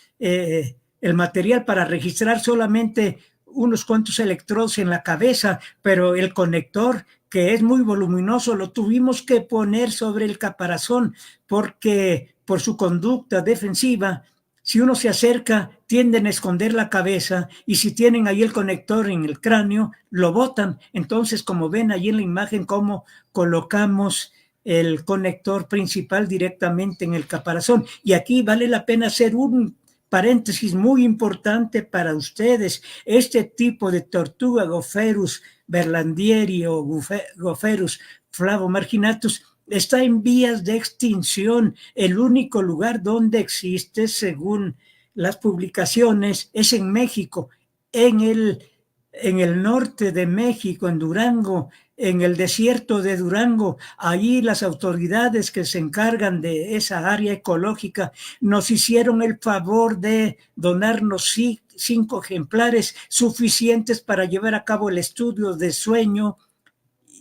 el material para registrar solamente unos cuantos electrodos en la cabeza, pero el conector, que es muy voluminoso, lo tuvimos que poner sobre el caparazón porque por su conducta defensiva, si uno se acerca, tienden a esconder la cabeza y si tienen ahí el conector en el cráneo, lo botan. Entonces, como ven ahí en la imagen, cómo colocamos el conector principal directamente en el caparazón. Y aquí vale la pena hacer un paréntesis muy importante para ustedes. Este tipo de tortuga, Gopherus berlandieri o Gopherus flavomarginatus, está en vías de extinción. El único lugar donde existe, según las publicaciones, es en México, en el norte de México, en Durango, en el desierto de Durango. Allí las autoridades que se encargan de esa área ecológica nos hicieron el favor de donarnos 5 ejemplares suficientes para llevar a cabo el estudio de sueño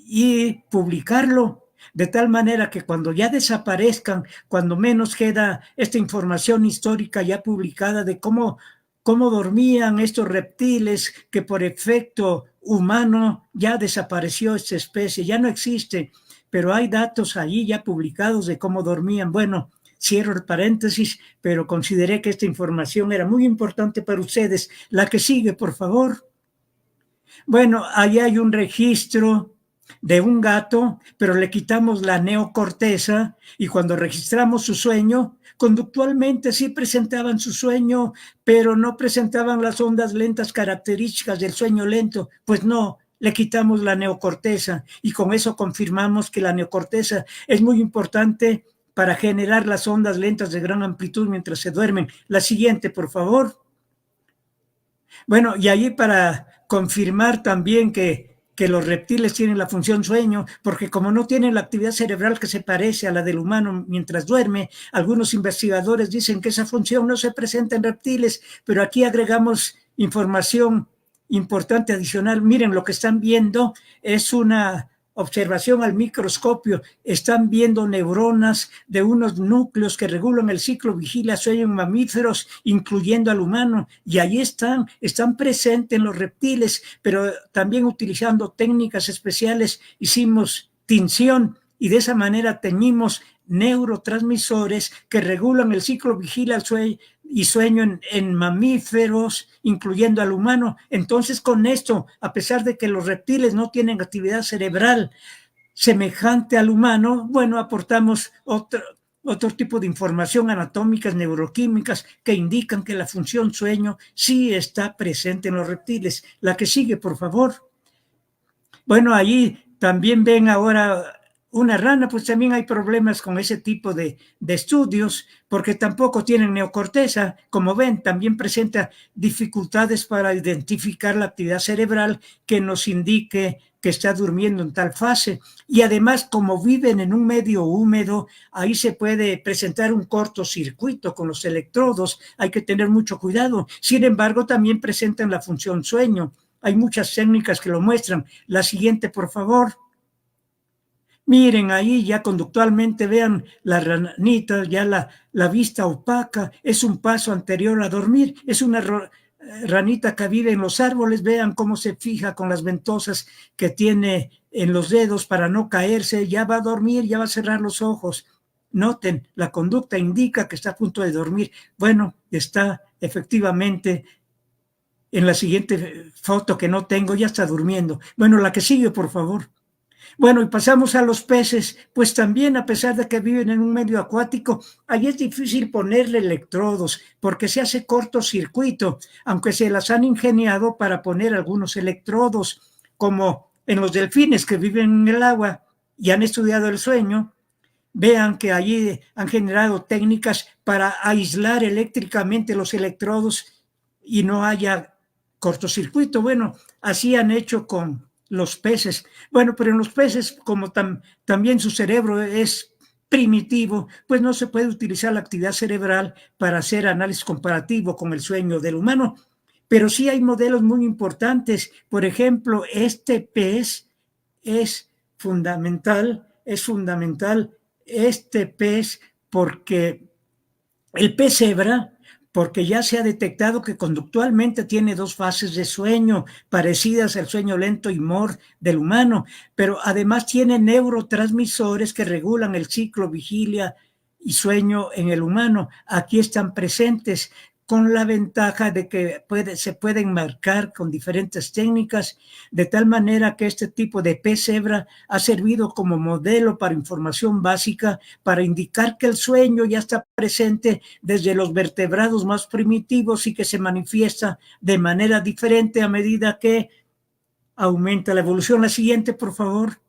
y publicarlo, de tal manera que cuando ya desaparezcan, cuando menos queda esta información histórica ya publicada de cómo dormían estos reptiles, que por efecto humano ya desapareció esta especie, ya no existe, pero hay datos allí ya publicados de cómo dormían. Bueno, cierro el paréntesis, pero consideré que esta información era muy importante para ustedes. La que sigue, por favor. Bueno, ahí hay un registro de un gato, pero le quitamos la neocorteza y cuando registramos su sueño, conductualmente sí presentaban su sueño, pero no presentaban las ondas lentas características del sueño lento. Pues no, le quitamos la neocorteza y con eso confirmamos que la neocorteza es muy importante para generar las ondas lentas de gran amplitud mientras se duermen. La siguiente, por favor. Bueno, y ahí para confirmar también que que los reptiles tienen la función sueño, porque como no tienen la actividad cerebral que se parece a la del humano mientras duerme, algunos investigadores dicen que esa función no se presenta en reptiles, pero aquí agregamos información importante adicional. Miren, lo que están viendo es una observación al microscopio. Están viendo neuronas de unos núcleos que regulan el ciclo vigilia-sueño en mamíferos, incluyendo al humano, y ahí están presentes en los reptiles, pero también utilizando técnicas especiales hicimos tinción y de esa manera teñimos neurotransmisores que regulan el ciclo vigilia-sueño y sueño en mamíferos, incluyendo al humano. Entonces, con esto, a pesar de que los reptiles no tienen actividad cerebral semejante al humano, bueno, aportamos otro tipo de información anatómicas, neuroquímicas, que indican que la función sueño sí está presente en los reptiles. La que sigue, por favor. Bueno, ahí también ven ahora una rana, pues también hay problemas con ese tipo de estudios, porque tampoco tienen neocorteza. Como ven, también presenta dificultades para identificar la actividad cerebral que nos indique que está durmiendo en tal fase. Y además, como viven en un medio húmedo, ahí se puede presentar un cortocircuito con los electrodos. Hay que tener mucho cuidado. Sin embargo, también presentan la función sueño. Hay muchas técnicas que lo muestran. La siguiente, por favor. Miren ahí ya conductualmente, vean la ranita, ya la vista opaca, es un paso anterior a dormir, es una ranita que vive en los árboles, vean cómo se fija con las ventosas que tiene en los dedos para no caerse, ya va a dormir, ya va a cerrar los ojos. Noten, la conducta indica que está a punto de dormir. Bueno, está efectivamente en la siguiente foto que no tengo, ya está durmiendo. Bueno, la que sigue, por favor. Bueno, y pasamos a los peces, pues también a pesar de que viven en un medio acuático, ahí es difícil ponerle electrodos porque se hace cortocircuito, aunque se las han ingeniado para poner algunos electrodos, como en los delfines que viven en el agua y han estudiado el sueño. Vean que allí han generado técnicas para aislar eléctricamente los electrodos y no haya cortocircuito. Bueno, así han hecho con los peces. Bueno, pero en los peces, como también su cerebro es primitivo, pues no se puede utilizar la actividad cerebral para hacer análisis comparativo con el sueño del humano. Pero sí hay modelos muy importantes. Por ejemplo, este pez es fundamental este pez porque el pez cebra, porque ya se ha detectado que conductualmente tiene dos fases de sueño parecidas al sueño lento y MOR del humano, pero además tiene neurotransmisores que regulan el ciclo vigilia y sueño en el humano. Aquí están presentes con la ventaja de que se pueden marcar con diferentes técnicas, de tal manera que este tipo de pez cebra ha servido como modelo para información básica, para indicar que el sueño ya está presente desde los vertebrados más primitivos y que se manifiesta de manera diferente a medida que aumenta la evolución. La siguiente, por favor.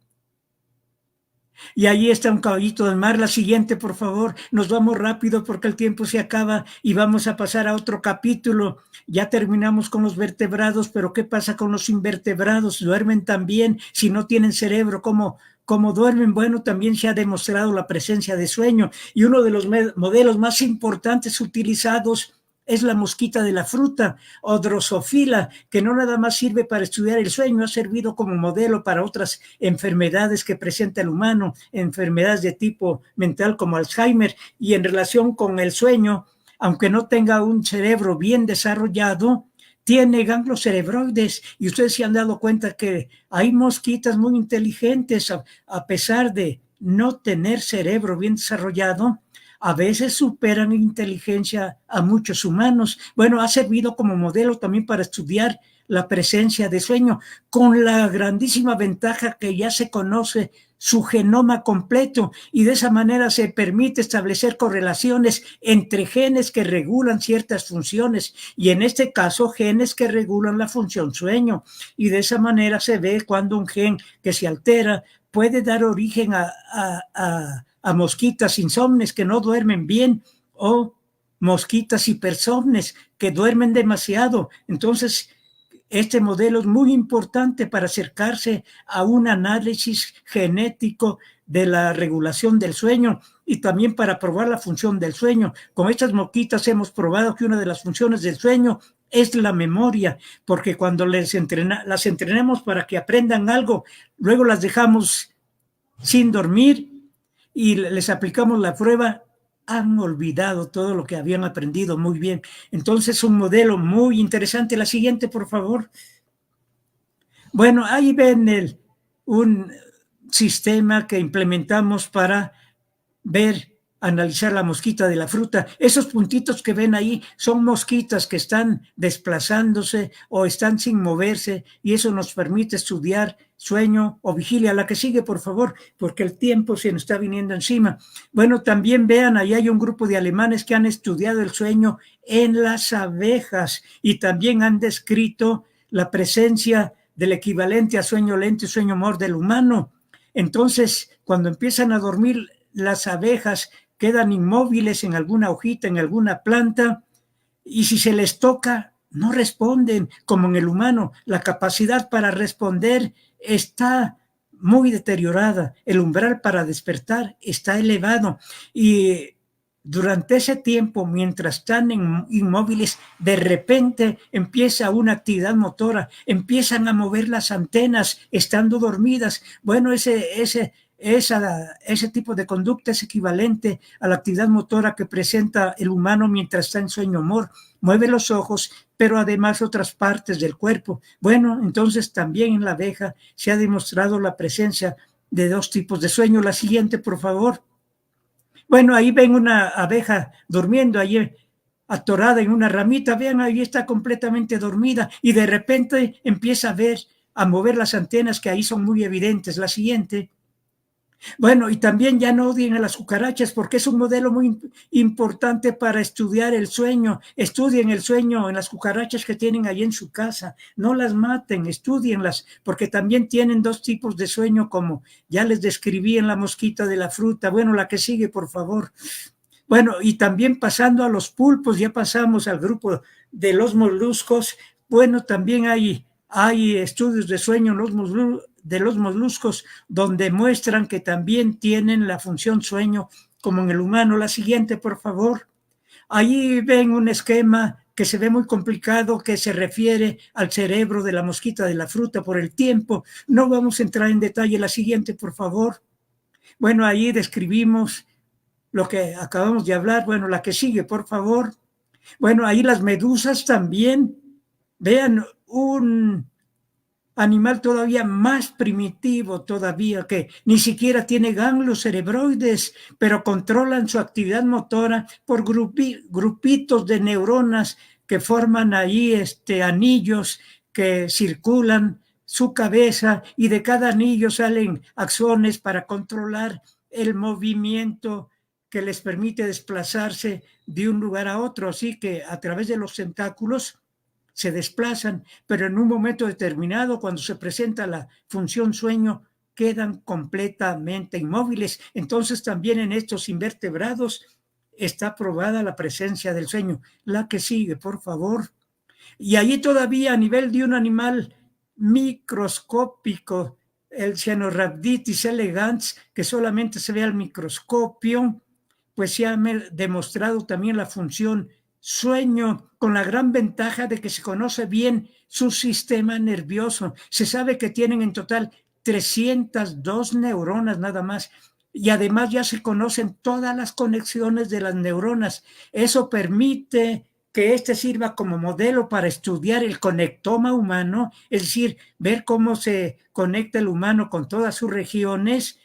Y ahí está un caballito del mar. La siguiente, por favor. Nos vamos rápido porque el tiempo se acaba y vamos a pasar a otro capítulo. Ya terminamos con los vertebrados, pero ¿qué pasa con los invertebrados? ¿Duermen también? Si no tienen cerebro, ¿cómo duermen? Bueno, también se ha demostrado la presencia de sueño. Y uno de los modelos más importantes utilizados es la mosquita de la fruta o Drosophila, que no nada más sirve para estudiar el sueño, ha servido como modelo para otras enfermedades que presenta el humano, enfermedades de tipo mental como Alzheimer, y en relación con el sueño, aunque no tenga un cerebro bien desarrollado, tiene ganglios cerebroides, y ustedes se han dado cuenta que hay mosquitas muy inteligentes, a pesar de no tener cerebro bien desarrollado, a veces superan en inteligencia a muchos humanos. Bueno, ha servido como modelo también para estudiar la presencia de sueño, con la grandísima ventaja que ya se conoce su genoma completo y de esa manera se permite establecer correlaciones entre genes que regulan ciertas funciones y en este caso genes que regulan la función sueño, y de esa manera se ve cuando un gen que se altera puede dar origen a mosquitas insomnes que no duermen bien o mosquitas hipersomnes que duermen demasiado. Entonces, Este modelo es muy importante para acercarse a un análisis genético de la regulación del sueño y también para probar la función del sueño. Con estas mosquitas hemos probado que una de las funciones del sueño es la memoria, porque cuando las entrenamos para que aprendan algo, luego las dejamos sin dormir y les aplicamos la prueba, han olvidado todo lo que habían aprendido muy bien. Entonces, un modelo muy interesante. La siguiente, por favor. Bueno, ahí ven un sistema que implementamos para ver, analizar la mosquita de la fruta. Esos puntitos que ven ahí son mosquitas que están desplazándose o están sin moverse y eso nos permite estudiar sueño o vigilia. La que sigue, por favor, porque el tiempo se nos está viniendo encima. Bueno, también vean, ahí hay un grupo de alemanes que han estudiado el sueño en las abejas y también han descrito la presencia del equivalente a sueño lento y sueño amor del humano. Entonces, cuando empiezan a dormir, las abejas quedan inmóviles en alguna hojita, en alguna planta, y si se les toca, no responden, como en el humano. La capacidad para responder está muy deteriorada, el umbral para despertar está elevado, y durante ese tiempo, mientras están inmóviles, de repente empieza una actividad motora, empiezan a mover las antenas estando dormidas. Bueno, ese tipo de conducta es equivalente a la actividad motora que presenta el humano mientras está en sueño amor. Mueve los ojos, pero además otras partes del cuerpo. Bueno, entonces también en la abeja se ha demostrado la presencia de dos tipos de sueño. La siguiente, por favor. Bueno, ahí ven una abeja durmiendo ahí atorada en una ramita. Vean, ahí está completamente dormida y de repente empieza a mover las antenas que ahí son muy evidentes. La siguiente. Bueno, y también ya no odien a las cucarachas porque es un modelo muy importante para estudiar el sueño. Estudien el sueño en las cucarachas que tienen ahí en su casa. No las maten, estudienlas, porque también tienen dos tipos de sueño, como ya les describí en la mosquita de la fruta. Bueno, la que sigue, por favor. Bueno, y también pasando a los pulpos, ya pasamos al grupo de los moluscos. Bueno, también hay estudios de sueño de los moluscos donde muestran que también tienen la función sueño como en el humano. La siguiente, por favor. Ahí ven un esquema que se ve muy complicado, que se refiere al cerebro de la mosquita de la fruta por el tiempo. No vamos a entrar en detalle. La siguiente, por favor. Bueno, ahí describimos lo que acabamos de hablar. Bueno, la que sigue, por favor. Bueno, ahí las medusas también. Vean, un animal todavía más primitivo todavía, que ni siquiera tiene ganglios cerebroides, pero controlan su actividad motora por grupitos de neuronas que forman ahí anillos que circulan su cabeza y de cada anillo salen axones para controlar el movimiento que les permite desplazarse de un lugar a otro. Así que a través de los tentáculos se desplazan, pero en un momento determinado, cuando se presenta la función sueño, quedan completamente inmóviles. Entonces también en estos invertebrados está probada la presencia del sueño. La que sigue, por favor. Y allí todavía a nivel de un animal microscópico, el Caenorhabditis elegans, que solamente se ve al microscopio, pues se ha demostrado también la función sueño, con la gran ventaja de que se conoce bien su sistema nervioso. Se sabe que tienen en total 302 neuronas nada más, y además ya se conocen todas las conexiones de las neuronas. Eso permite que sirva como modelo para estudiar el conectoma humano, es decir, ver cómo se conecta el humano con todas sus regiones,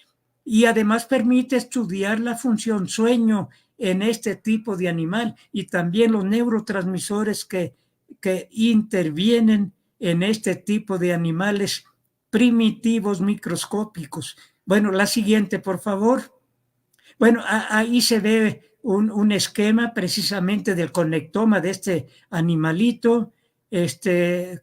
y además permite estudiar la función sueño en este tipo de animal y también los neurotransmisores que intervienen en este tipo de animales primitivos microscópicos. Bueno, la siguiente, por favor. Bueno, ahí se ve un esquema precisamente del conectoma de este animalito,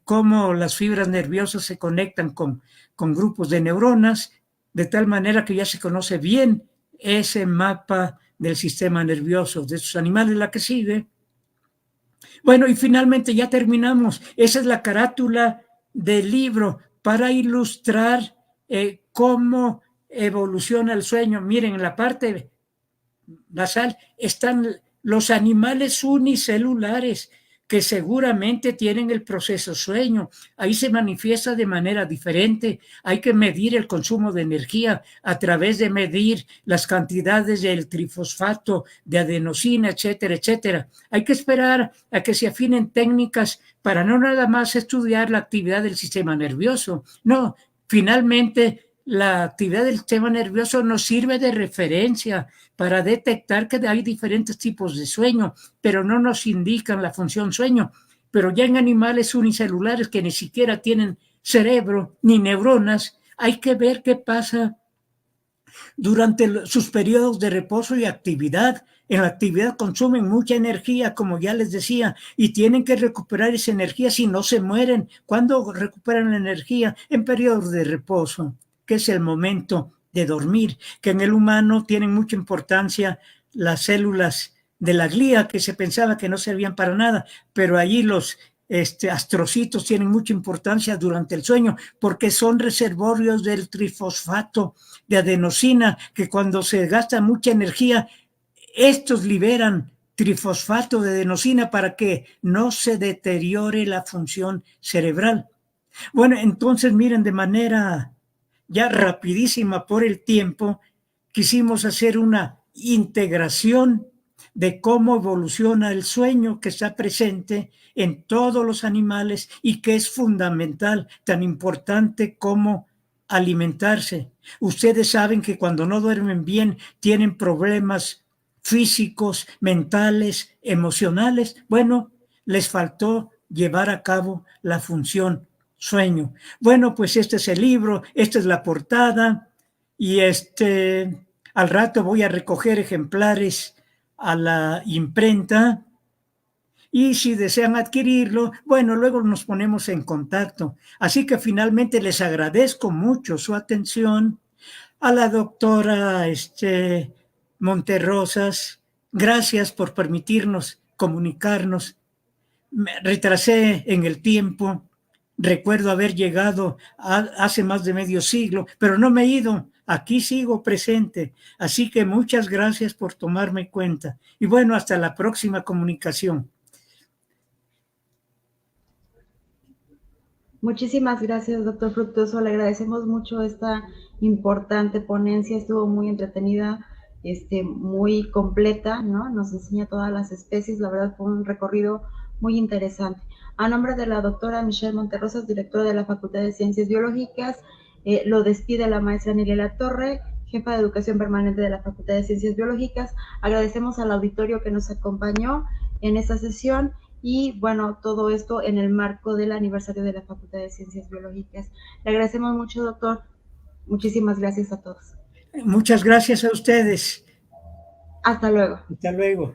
cómo las fibras nerviosas se conectan con grupos de neuronas, de tal manera que ya se conoce bien ese mapa del sistema nervioso de estos animales. La que sigue. Bueno, y finalmente ya terminamos. Esa es la carátula del libro para ilustrar cómo evoluciona el sueño. Miren, en la parte basal están los animales unicelulares que seguramente tienen el proceso sueño. Ahí se manifiesta de manera diferente. Hay que medir el consumo de energía a través de medir las cantidades del trifosfato, de adenosina, etcétera, etcétera. Hay que esperar a que se afinen técnicas para no nada más estudiar la actividad del sistema nervioso. No, finalmente la actividad del sistema nervioso nos sirve de referencia para detectar que hay diferentes tipos de sueño, pero no nos indican la función sueño. Pero ya en animales unicelulares que ni siquiera tienen cerebro ni neuronas, hay que ver qué pasa durante sus periodos de reposo y actividad. En la actividad consumen mucha energía, como ya les decía, y tienen que recuperar esa energía si no se mueren. ¿Cuándo recuperan la energía? En periodos de reposo, que es el momento de dormir, que en el humano tienen mucha importancia las células de la glía, que se pensaba que no servían para nada, pero allí los astrocitos tienen mucha importancia durante el sueño porque son reservorios del trifosfato de adenosina, que cuando se gasta mucha energía, estos liberan trifosfato de adenosina para que no se deteriore la función cerebral. Bueno, entonces miren, de manera ya rapidísima por el tiempo, quisimos hacer una integración de cómo evoluciona el sueño que está presente en todos los animales y que es fundamental, tan importante como alimentarse. Ustedes saben que cuando no duermen bien tienen problemas físicos, mentales, emocionales. Bueno, les faltó llevar a cabo la función sueño. Bueno, pues este es el libro, esta es la portada y al rato voy a recoger ejemplares a la imprenta y si desean adquirirlo, bueno, luego nos ponemos en contacto. Así que finalmente les agradezco mucho su atención a la doctora Monterrosas. Gracias por permitirnos comunicarnos. Me retrasé en el tiempo. Recuerdo haber llegado hace más de medio siglo, pero no me he ido. Aquí sigo presente. Así que muchas gracias por tomarme en cuenta. Y bueno, hasta la próxima comunicación. Muchísimas gracias, doctor Fructuoso. Le agradecemos mucho esta importante ponencia. Estuvo muy entretenida, muy completa, ¿no? Nos enseña todas las especies. La verdad fue un recorrido muy interesante. A nombre de la doctora Michelle Monterrosas, directora de la Facultad de Ciencias Biológicas, lo despide la maestra Niliela Torre, jefa de Educación Permanente de la Facultad de Ciencias Biológicas. Agradecemos al auditorio que nos acompañó en esta sesión y bueno, todo esto en el marco del aniversario de la Facultad de Ciencias Biológicas. Le agradecemos mucho, doctor. Muchísimas gracias a todos. Muchas gracias a ustedes. Hasta luego. Hasta luego.